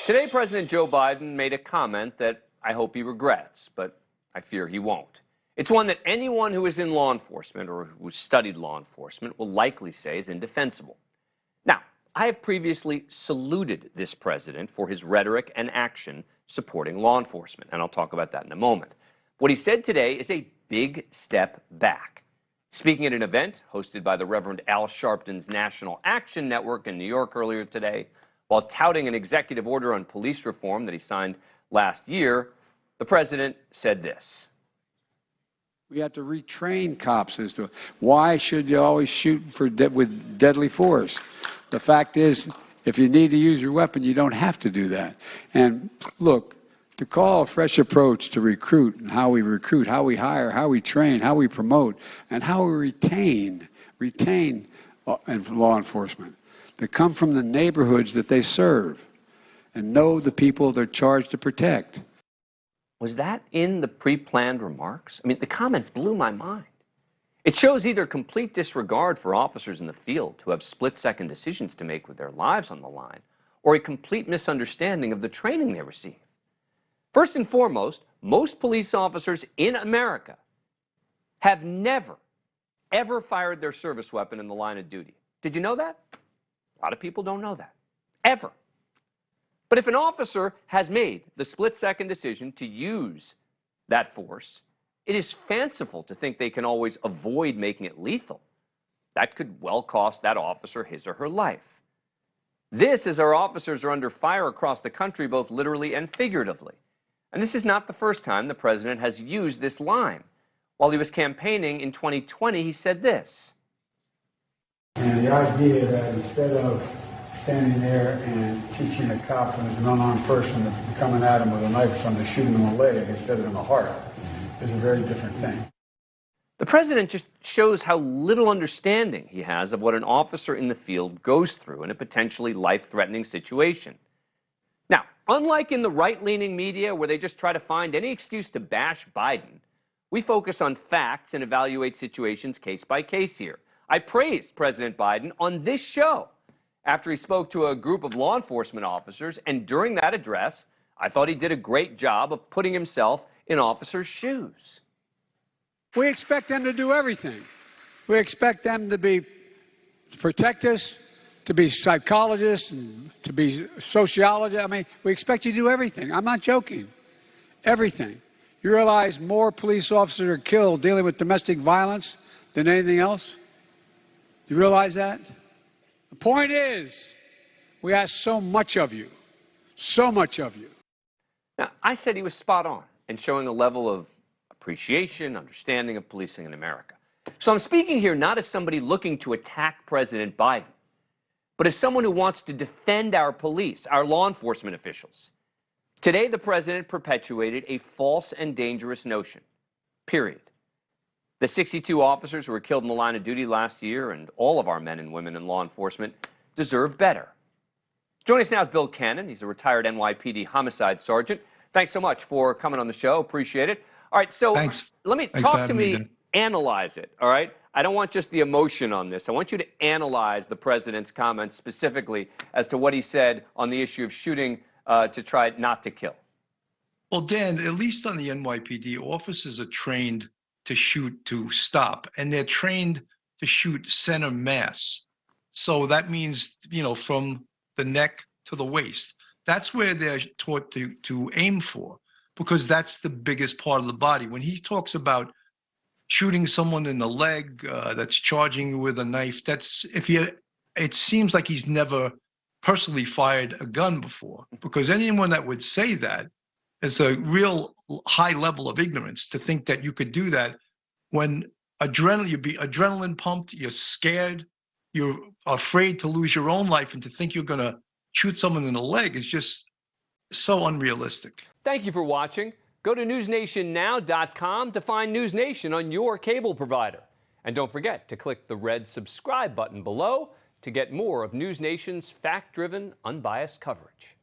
Today, President Joe Biden made a comment that I hope he regrets, but I fear he won't. It's one that anyone who is in law enforcement or who studied law enforcement will likely say is indefensible. Now, I have previously saluted this president for his rhetoric and action supporting law enforcement, and I'll talk about that in a moment. What he said today is a big step back. Speaking at an event hosted by the Reverend Al Sharpton's National Action Network in New York earlier today, while touting an executive order on police reform that he signed last year, the president said this. We have to retrain cops as to why should you always shoot with deadly force. The fact is, if you need to use your weapon, you don't have to do that. And look, to call a fresh approach to recruit and how we hire, how we train, how we promote, and how we retain law enforcement that come from the neighborhoods that they serve and know the people they're charged to protect. Was that in the pre-planned remarks? I mean, the comment blew my mind. It shows either complete disregard for officers in the field who have split-second decisions to make with their lives on the line, or a complete misunderstanding of the training they receive. First and foremost, most police officers in America have never, ever fired their service weapon in the line of duty. Did you know that? A lot of people don't know that. Ever. But if an officer has made the split-second decision to use that force, it is fanciful to think they can always avoid making it lethal. That could well cost that officer his or her life. This is our officers are under fire across the country, both literally and figuratively. And this is not the first time the president has used this line. While he was campaigning in 2020, he said this. And the idea that instead of standing there and teaching a cop when there's an unarmed person that's coming at him with a knife or something, shooting him in the leg instead of in the heart is a very different thing. The president just shows how little understanding he has of what an officer in the field goes through in a potentially life-threatening situation. Now, unlike in the right-leaning media where they just try to find any excuse to bash Biden, we focus on facts and evaluate situations case by case here. I praised President Biden on this show after he spoke to a group of law enforcement officers, and during that address, I thought he did a great job of putting himself in officers' shoes. We expect them to do everything. We expect them to protect us, to be psychologists, and to be sociologists. I mean, we expect you to do everything. I'm not joking. Everything. You realize more police officers are killed dealing with domestic violence than anything else? You realize that? The point is, we ask so much of you. So much of you. Now, I said he was spot on in showing a level of appreciation, understanding of policing in America. So I'm speaking here not as somebody looking to attack President Biden, but as someone who wants to defend our police, our law enforcement officials. Today, the president perpetuated a false and dangerous notion, period. The 62 officers who were killed in the line of duty last year and all of our men and women in law enforcement deserve better. Joining us now is Bill Cannon. He's a retired NYPD Homicide Sergeant. Thanks so much for coming on the show. Appreciate it. All right, so let me talk to me, analyze it, all right? I don't want just the emotion on this. I want you to analyze the president's comments specifically as to what he said on the issue of shooting to try not to kill. Well, Dan, at least on the NYPD, officers are trained to shoot to stop, and they're trained to shoot center mass. So that means, from the neck to the waist. That's where they're taught to aim for, because that's the biggest part of the body. When he talks about shooting someone in the leg that's charging you with a knife, it seems like he's never personally fired a gun before, because anyone that would say that is a real high level of ignorance to think that you could do that when you'd be adrenaline pumped, you're scared, you're afraid to lose your own life, and to think you're going to shoot someone in the leg is just so unrealistic. Thank you for watching. Go to newsnationnow.com to find NewsNation on your cable provider. And don't forget to click the red subscribe button below to get more of NewsNation's fact-driven, unbiased coverage.